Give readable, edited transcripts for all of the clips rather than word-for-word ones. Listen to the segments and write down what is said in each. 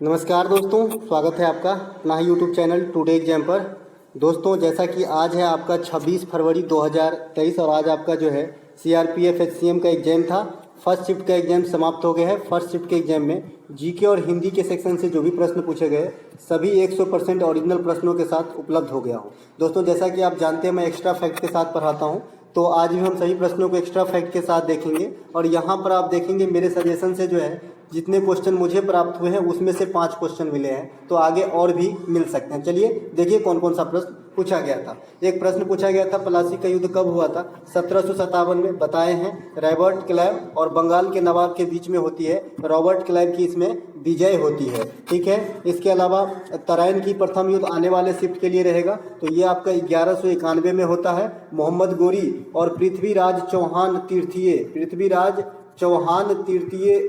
नमस्कार दोस्तों, स्वागत है आपका अपना यूट्यूब चैनल टुडे एग्जाम पर। दोस्तों, जैसा कि आज है आपका 26 फरवरी 2023 और आज आपका जो है सीआरपीएफ एचसीएम का एग्जाम था। फर्स्ट शिफ्ट का एग्जाम समाप्त हो गया है। फर्स्ट शिफ्ट के एग्जाम में जीके और हिंदी के सेक्शन से जो भी प्रश्न पूछे गए सभी 100% ओरिजिनल प्रश्नों के साथ उपलब्ध हो गया हूँ। दोस्तों, जैसा कि आप जानते हैं मैं एक्स्ट्रा फैक्ट के साथ पढ़ाता हूँ, तो आज भी हम सभी प्रश्नों को एक्स्ट्रा फैक्ट के साथ देखेंगे। और यहाँ पर आप देखेंगे मेरे सजेशन से जो है जितने क्वेश्चन मुझे प्राप्त हुए हैं उसमें से 5 क्वेश्चन मिले हैं, तो आगे और भी मिल सकते हैं। चलिए देखिए कौन कौन सा प्रश्न पूछा गया था। एक प्रश्न पूछा गया था, प्लासी का युद्ध कब हुआ था? 1757 में बताए हैं। रॉबर्ट क्लाइव और बंगाल के नवाब के बीच में होती है। रॉबर्ट क्लाइव की इसमें विजय होती है। ठीक है। इसके अलावा तराइन की प्रथम युद्ध आने वाले शिफ्ट के लिए रहेगा, तो ये आपका 1191 में होता है। मोहम्मद गोरी और पृथ्वीराज चौहान तृतीय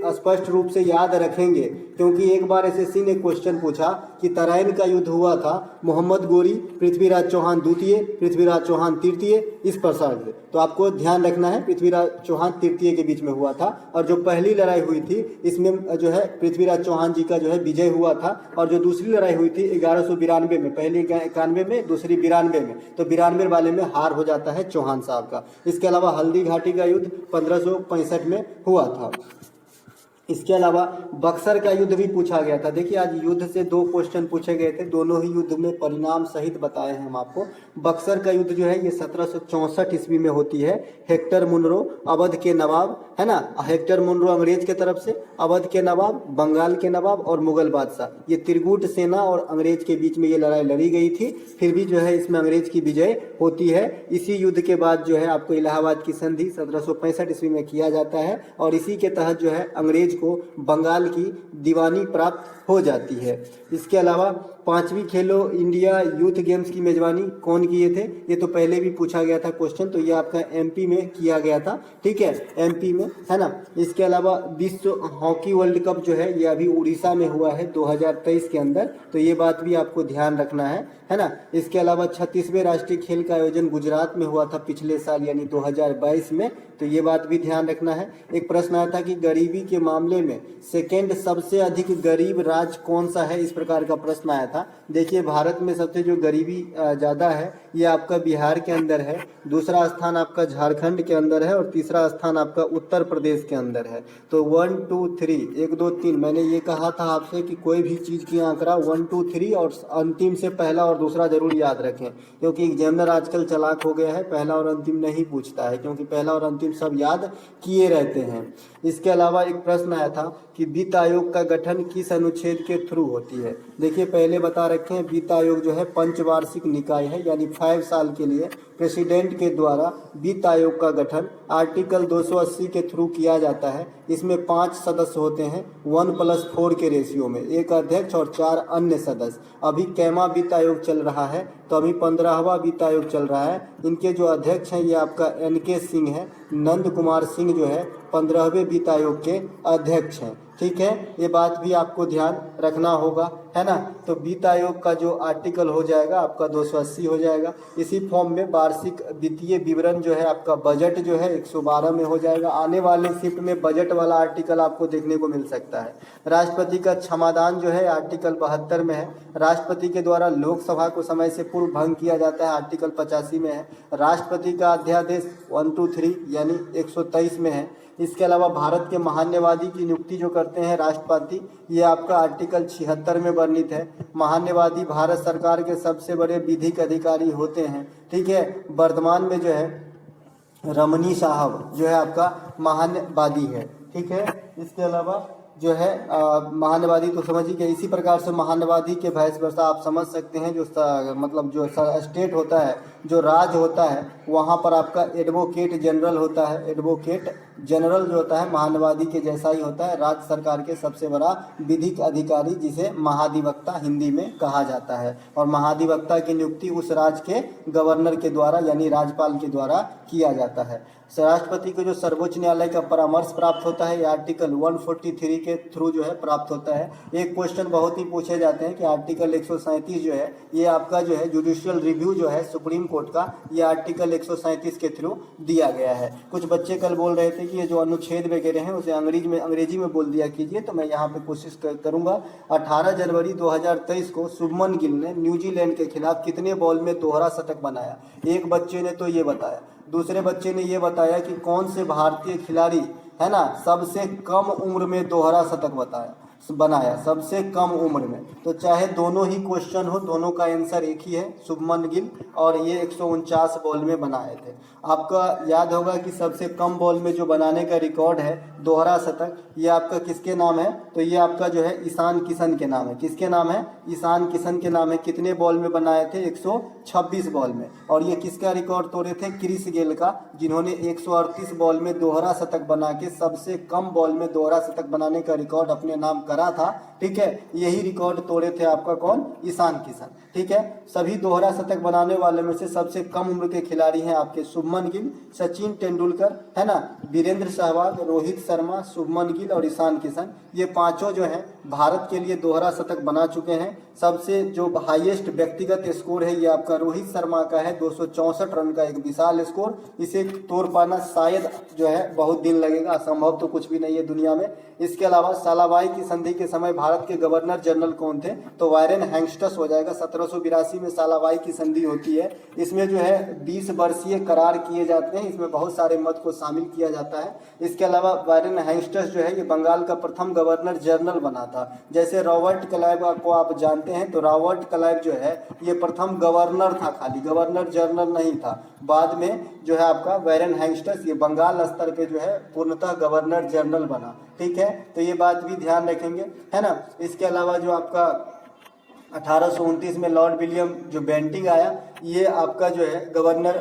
स्पष्ट रूप से याद रखेंगे, क्योंकि एक बार एसएससी ने क्वेश्चन पूछा कि तराइन का युद्ध हुआ था मोहम्मद गोरी, पृथ्वीराज चौहान द्वितीय, पृथ्वीराज चौहान तृतीय, इस प्रकार से। तो आपको ध्यान रखना है पृथ्वीराज चौहान तृतीय के बीच में हुआ था। और जो पहली लड़ाई हुई थी इसमें जो है पृथ्वीराज चौहान जी का जो है विजय हुआ था। और जो दूसरी लड़ाई हुई थी 1192 में, पहली 91 में, दूसरी 92 में, तो 92 वाले में हार हो जाता है चौहान साहब का। इसके अलावा हल्दी घाटी का युद्ध 1565 में हुआ था। इसके अलावा बक्सर का युद्ध भी पूछा गया था। देखिए आज युद्ध से 2 क्वेश्चन पूछे गए थे, दोनों ही युद्ध में परिणाम सहित बताए हैं हम आपको। बक्सर का युद्ध जो है ये 1764 ईस्वी में होती है। हेक्टर मुनरो अवध के नवाब, है ना, हेक्टर मुनरो अंग्रेज के तरफ से, अवध के नवाब, बंगाल के नवाब और मुगल बादशाह, ये त्रिगुट सेना और अंग्रेज के बीच में ये लड़ाई लड़ी गई थी। फिर भी जो है इसमें अंग्रेज की विजय होती है। इसी युद्ध के बाद जो है आपको इलाहाबाद की संधि 1765 ईस्वी में किया जाता है और इसी के तहत जो है अंग्रेज को बंगाल की दीवानी प्राप्त हो जाती है। इसके अलावा 5वीं खेलो इंडिया यूथ गेम्स की मेजबानी कौन किए थे? ये तो पहले भी पूछा गया था क्वेश्चन, तो ये आपका एमपी में किया गया था। ठीक है, एमपी में, है ना। इसके अलावा विश्व हॉकी वर्ल्ड कप जो है ये अभी उड़ीसा में हुआ है 2023 के अंदर, तो ये बात भी आपको ध्यान रखना है ना। इसके अलावा 36वें राष्ट्रीय खेल का आयोजन गुजरात में हुआ था पिछले साल यानी 2022 में, तो ये बात भी ध्यान रखना है। एक प्रश्न आया था कि गरीबी के मामले में सेकेंड सबसे अधिक गरीब राज्य कौन सा है, इस प्रकार का प्रश्न आया था। देखिए भारत में सबसे जो गरीबी ज़्यादा है ये आपका बिहार के अंदर है, दूसरा स्थान आपका झारखंड के अंदर है और तीसरा स्थान आपका उत्तर प्रदेश के अंदर है। तो 1 2 3 1 2 3 मैंने ये कहा था आपसे कि कोई भी चीज़ की आंकड़ा 1 2 3 और अंतिम से पहला और दूसरा जरूर याद रखें, क्योंकि एग्जामिनर आजकल चालाक हो गया है, पहला और अंतिम नहीं पूछता है, क्योंकि पहला और अंतिम सब याद किए रहते हैं। इसके अलावा एक प्रश्न आया था कि वित्त आयोग का गठन किस अनुच्छेद के थ्रू होती है? देखिए पहले बता रखे हैं वित्त आयोग जो है पंचवार्षिक निकाय है, यानी 5 साल के लिए प्रेसिडेंट के द्वारा वित्त आयोग का गठन आर्टिकल 280 के थ्रू किया जाता है। इसमें 5 सदस्य होते हैं 1+4 के रेशियो में, 1 अध्यक्ष और 4 अन्य सदस्य। अभी कैमा वित्त आयोग चल रहा है, तो अभी 15वां वित्त आयोग चल रहा है। इनके जो अध्यक्ष हैं ये आपका NK सिंह है, नंद कुमार सिंह जो है 15वें वित्त आयोग के अध्यक्ष हैं। ठीक है, ये बात भी आपको ध्यान रखना होगा, है ना। तो वित्त आयोग का जो आर्टिकल हो जाएगा आपका 280 हो जाएगा। इसी फॉर्म में वार्षिक वित्तीय विवरण जो है आपका बजट जो है 112 में हो जाएगा। आने वाले शिफ्ट में बजट वाला आर्टिकल आपको देखने को मिल सकता है। राष्ट्रपति का क्षमादान जो है आर्टिकल 72 में है। राष्ट्रपति के द्वारा लोकसभा को समय से पूर्व भंग किया जाता है, आर्टिकल 85 में है। राष्ट्रपति का अध्यादेश 1 2 3 यानी 123 में है। इसके अलावा भारत के महान्यवादी की नियुक्ति जो करते हैं राष्ट्रपति, ये आपका आर्टिकल 76 में वर्णित है। महान्यवादी भारत सरकार के सबसे बड़े विधिक अधिकारी होते हैं। ठीक है, वर्तमान में जो है रमनी साहब जो है आपका महान्यवादी है। ठीक है, इसके अलावा जो है महान्यवादी तो समझ ही गए। इसी प्रकार से महान्यवादी के भैंस वर्षा आप समझ सकते हैं, जो मतलब जो स्टेट होता है, जो राज्य होता है, वहाँ पर आपका एडवोकेट जनरल होता है। एडवोकेट जनरल जो होता है महान्यवादी के जैसा ही होता है, राज्य सरकार के सबसे बड़ा विधिक अधिकारी, जिसे महाधिवक्ता हिंदी में कहा जाता है। और महाधिवक्ता की नियुक्ति उस राज्य के गवर्नर के द्वारा यानी राज्यपाल के द्वारा किया जाता है। राष्ट्रपति को जो सर्वोच्च न्यायालय का परामर्श प्राप्त होता है ये आर्टिकल 143 के थ्रू जो है प्राप्त होता है। एक क्वेश्चन बहुत ही पूछे जाते हैं कि आर्टिकल 137 जो है ये आपका जो है जुडिशियल रिव्यू जो है सुप्रीम कोर्ट का, ये आर्टिकल 137 के थ्रू दिया गया है। कुछ बच्चे कल बोल रहे थे कि ये जो अनुच्छेद वगैरह हैं उसे अंग्रेजी में बोल दिया कीजिए, तो मैं यहाँ पे कोशिश करूँगा। 18 जनवरी 2023 को शुभमन गिल ने न्यूजीलैंड के खिलाफ कितने बॉल में दोहरा शतक बनाया? एक बच्चे ने तो ये बताया, दूसरे बच्चे ने ये बताया कि कौन से भारतीय खिलाड़ी है ना सबसे कम उम्र में दोहरा शतक बनाया, सबसे कम उम्र में। तो चाहे दोनों ही क्वेश्चन हो, दोनों का आंसर एक ही है, शुभमन गिल, और ये 149 बॉल में बनाए थे। आपका याद होगा कि सबसे कम बॉल में जो बनाने का रिकॉर्ड है दोहरा शतक, ये आपका किसके नाम है? तो ये आपका जो है ईशान किशन के नाम है। किसके नाम है? ईशान किशन के नाम है। कितने बॉल में बनाए थे? 126 बॉल में। और ये किसका रिकॉर्ड तोड़े थे? क्रिस गेल का, जिन्होंने 138 बॉल में दोहरा शतक बना के सबसे कम बॉल में दोहरा शतक बनाने का रिकॉर्ड अपने नाम करा था। ठीक है, यही रिकॉर्ड तोड़े थे आपका कौन? ईशान किशन। ठीक है, सभी दोहरा शतक बनाने वाले में से सबसे कम उम्र के खिलाड़ी हैं आपके शुभमन गिल, सचिन तेंदुलकर, है ना, वीरेंद्र सहवाग, रोहित शर्मा, शुभमन गिल और ईशान किशन। ये पांचों जो हैं भारत के लिए दोहरा शतक बना चुके हैं। सबसे जो हाईएस्ट व्यक्तिगत स्कोर है ये आपका रोहित शर्मा का है, 264 रन का एक विशाल स्कोर। इसे तोड़ पाना शायद जो है बहुत दिन लगेगा, असंभव तो कुछ भी नहीं है दुनिया में। इसके अलावा सालाबाई की संधि के समय भारत के गवर्नर जनरल कौन थे? तो वारेन हैंगस्टस हो जाएगा। 1782 में सालाबाई की संधि होती है। इसमें जो है 20 वर्षीय करार किए जाते हैं, इसमें बहुत सारे मत को शामिल किया जाता है। इसके अलावा वारेन हैंगस्टस जो है ये बंगाल का प्रथम गवर्नर जनरल बना था। जैसे रॉबर्ट क्लाइव को आप जानते हैं, तो रॉबर्ट क्लाइव जो है ये प्रथम गवर्नर था, खाली गवर्नर जनरल नहीं था। बाद में जो है आपका वारेन हैंगस्टस ये बंगाल स्तर पे जो है पूर्णतः गवर्नर जनरल बना। ठीक है, तो ये बात भी ध्यान रखेंगे, है ना। इसके अलावा जो आपका 1829 में लॉर्ड विलियम जो बेंटिंग आया, ये आपका जो है गवर्नर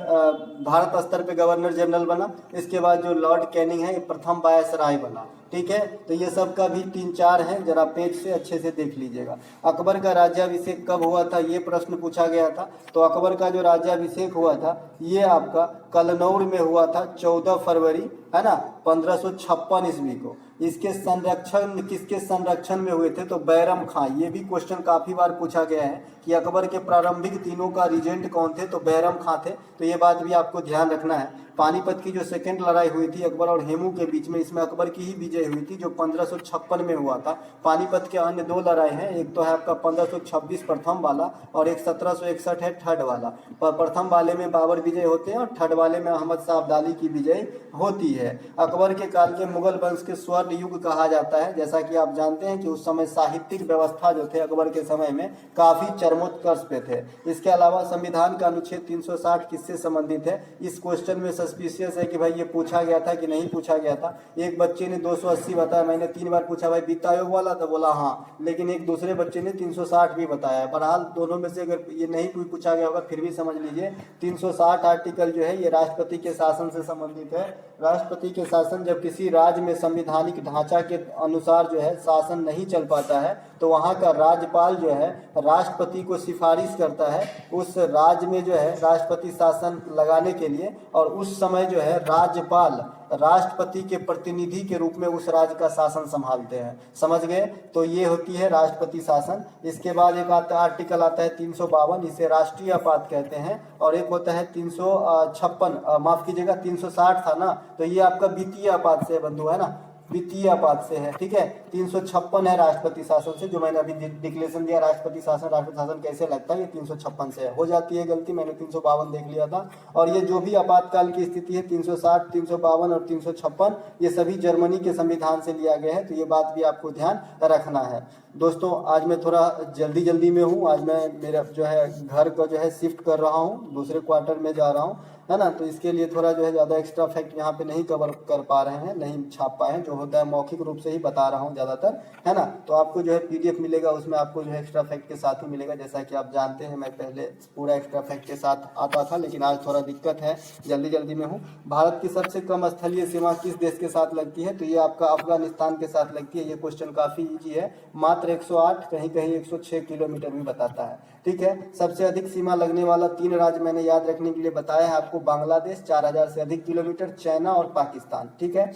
भारत स्तर पे गवर्नर जनरल बना। इसके बाद जो लॉर्ड कैनिंग है ये प्रथम वायसराय बना। ठीक है, तो ये सब का भी 3-4 हैं, जरा पेज से अच्छे से देख लीजिएगा। अकबर का राज्याभिषेक कब हुआ था? ये प्रश्न पूछा गया था। तो अकबर का जो राज्याभिषेक हुआ था ये आपका कलनौर में हुआ था 14 फरवरी, है ना, 1556 ईस्वी को। इसके संरक्षण किसके संरक्षण में हुए थे? तो बैरम खां। ये भी क्वेश्चन काफी बार पूछा गया है कि अकबर के प्रारंभिक दिनों का रीजेंट कौन थे? तो बैरम खां थे। तो ये बात भी आपको ध्यान रखना है। पानीपत की जो सेकेंड लड़ाई हुई थी अकबर और हेमू के बीच में, इसमें अकबर की ही विजय हुई थी, जो 1556 में हुआ था। पानीपत के अन्य 2 लड़ाई हैं, एक तो है आपका 1526 प्रथम वाला और एक 1761 है थर्ड वाला। प्रथम वाले में बाबर विजय होते हैं और थर्ड वाले में अहमद शाह अब्दाली की विजय होती है। अकबर के काल के मुगल वंश के स्वर्ण युग कहा जाता है। जैसा कि आप जानते हैं कि उस समय साहित्यिक व्यवस्था जो थे अकबर के समय में काफी चरमोत्कर्ष पे थे। इसके अलावा संविधान का अनुच्छेद 360 किससे संबंधित है? इस क्वेश्चन में सस्पिशियस है कि भाई ये पूछा गया था कि नहीं पूछा गया था। एक बच्चे ने 280 बताया, मैंने 3 बार पूछा भाई वित्त आयोग वाला, तो बोला हाँ, लेकिन एक दूसरे बच्चे ने 360 भी बताया। बहरहाल दोनों में से अगर ये नहीं कोई पूछा गया होगा फिर भी समझ लीजिए 360 आर्टिकल जो है ये राष्ट्रपति के शासन से संबंधित है। राष्ट्रपति के शासन, जब किसी राज्य में संवैधानिक ढांचा के अनुसार जो है शासन नहीं चल पाता है तो वहाँ का राज्यपाल जो है राष्ट्रपति को सिफारिश करता है उस राज्य में जो है राष्ट्रपति शासन लगाने के लिए, और उस समय जो है राज्यपाल राष्ट्रपति के प्रतिनिधि के रूप में उस राज्य का शासन संभालते हैं। समझ गए? तो ये होती है राष्ट्रपति शासन। इसके बाद एक आर्टिकल आता है 352, इसे राष्ट्रीय आपात कहते हैं, और एक होता है 356, माफ कीजिएगा 360 था ना, तो ये आपका वित्तीय आपात से बंधु है ना, वित्तीय आपात से है। ठीक है, 356 है राष्ट्रपति शासन से, जो मैंने अभी डिक्लेरेशन दिया राष्ट्रपति शासन कैसे लगता है, ये 356 से है। हो जाती है गलती, मैंने 352 देख लिया था। और ये जो भी आपातकाल की स्थिति है 360, 352 और 356 ये सभी जर्मनी के संविधान से लिया गया है। तो ये बात भी आपको ध्यान रखना है। दोस्तों आज मैं थोड़ा जल्दी में हूँ, आज मैं मेरा जो है घर को जो है शिफ्ट कर रहा हूँ, दूसरे क्वार्टर में जा रहा हूँ, है ना, तो इसके लिए थोड़ा जो है ज़्यादा एक्स्ट्रा फैक्ट यहाँ पे नहीं कवर कर पा रहे हैं, नहीं छाप पाए हैं। जो होता है मौखिक रूप से ही बता रहा हूँ ज़्यादातर, है ना। तो आपको जो है PDF मिलेगा, उसमें आपको जो है एक्स्ट्रा फैक्ट के साथ ही मिलेगा। जैसा कि आप जानते हैं मैं पहले पूरा एक्स्ट्रा फैक्ट के साथ आता था, लेकिन आज थोड़ा दिक्कत है, जल्दी में हूँ। भारत की सबसे कम स्थलीय सीमा किस देश के साथ लगती है? तो ये आपका अफगानिस्तान के साथ लगती है। ये क्वेश्चन काफ़ी ईजी है, मात्र 108, कहीं 106 किलोमीटर भी बताता है। ठीक है, सबसे अधिक सीमा लगने वाला 3 राज्य मैंने याद रखने के लिए बताया है आपको। बांग्लादेश 4000 से अधिक किलोमीटर, चाइना और पाकिस्तान। ठीक है,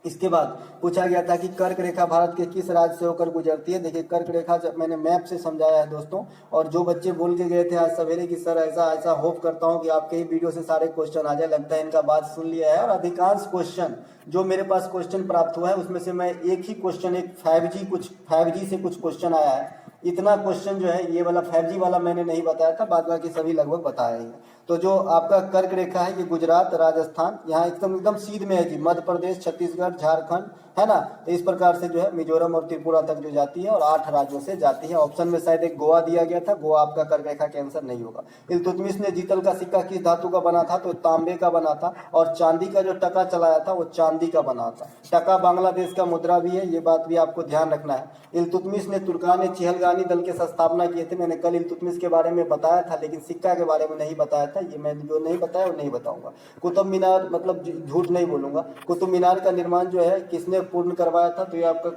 इसके बाद पूछा गया था कि कर्क रेखा भारत के किस राज्य से होकर गुजरती है। देखिए कर्क रेखा जब मैंने मैप से समझाया है दोस्तों, और जो बच्चे बोल के गए थे आज सवेरे कि सर ऐसा ऐसा, होप करता हूं कि आपके ही वीडियो से सारे क्वेश्चन आ जाए। लगता है इनका बात सुन लिया है, और अधिकांश क्वेश्चन जो मेरे पास क्वेश्चन प्राप्त हुआ है उसमें से मैं एक ही क्वेश्चन, एक 5G से कुछ क्वेश्चन आया है, इतना क्वेश्चन जो है ये वाला 5G वाला मैंने नहीं बताया था, बाद बाकी सभी लगभग बताया ही है। तो जो आपका कर्क रेखा है ये गुजरात, राजस्थान, यहाँ एकदम एकदम सीध में है जी, मध्य प्रदेश, छत्तीसगढ़, झारखंड, है ना। तो इस प्रकार से जो है मिजोरम और त्रिपुरा तक जो जाती है, और 8 राज्यों से जाती है। ऑप्शन में शायद एक गोवा दिया गया था, गोवा आपका कर्क रेखा के आंसर नहीं होगा। इल्तुतमिश ने जीतल का सिक्का किस धातु का बना था, तो तांबे का बना था। और चांदी का जो टका चलाया था वो चांदी का बना था। टका बांग्लादेश का मुद्रा भी है, ये बात भी आपको ध्यान रखना है। इल्तुतमिश ने तुर्कान चिहलगानी दल के स्थापना किए थे। मैंने कल इल्तुतमिश के बारे में बताया था, लेकिन सिक्का के बारे में नहीं बताया था। ये मैं जो नहीं बताया वो नहीं बताऊंगा। कुतुब मीनार, मतलब झूठ नहीं बोलूंगा, कुतुब मीनार का निर्माण जो है किसने पूर्ण करवाया था, तो ये आपका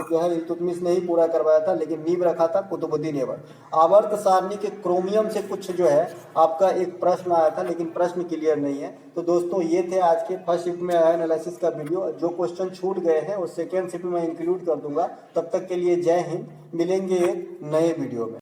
जो है इल्तुतमिश ने ही पूरा करवाया था, लेकिन नींव रखा था कुतुबुद्दीन ऐबक। आवर्त सारणी के क्रोमियम से कुछ जो है आपका एक प्रश्न आया था, लेकिन प्रश्न क्लियर नहीं है। तो दोस्तों ये थे आज के फर्स्ट शिफ्ट में आया एनालिसिस का वीडियो। जो क्वेश्चन छूट गए हैं वो सेकेंड शिफ्ट में इंक्लूड कर दूंगा। तब तक के लिए जय हिंद, मिलेंगे एक नए वीडियो में।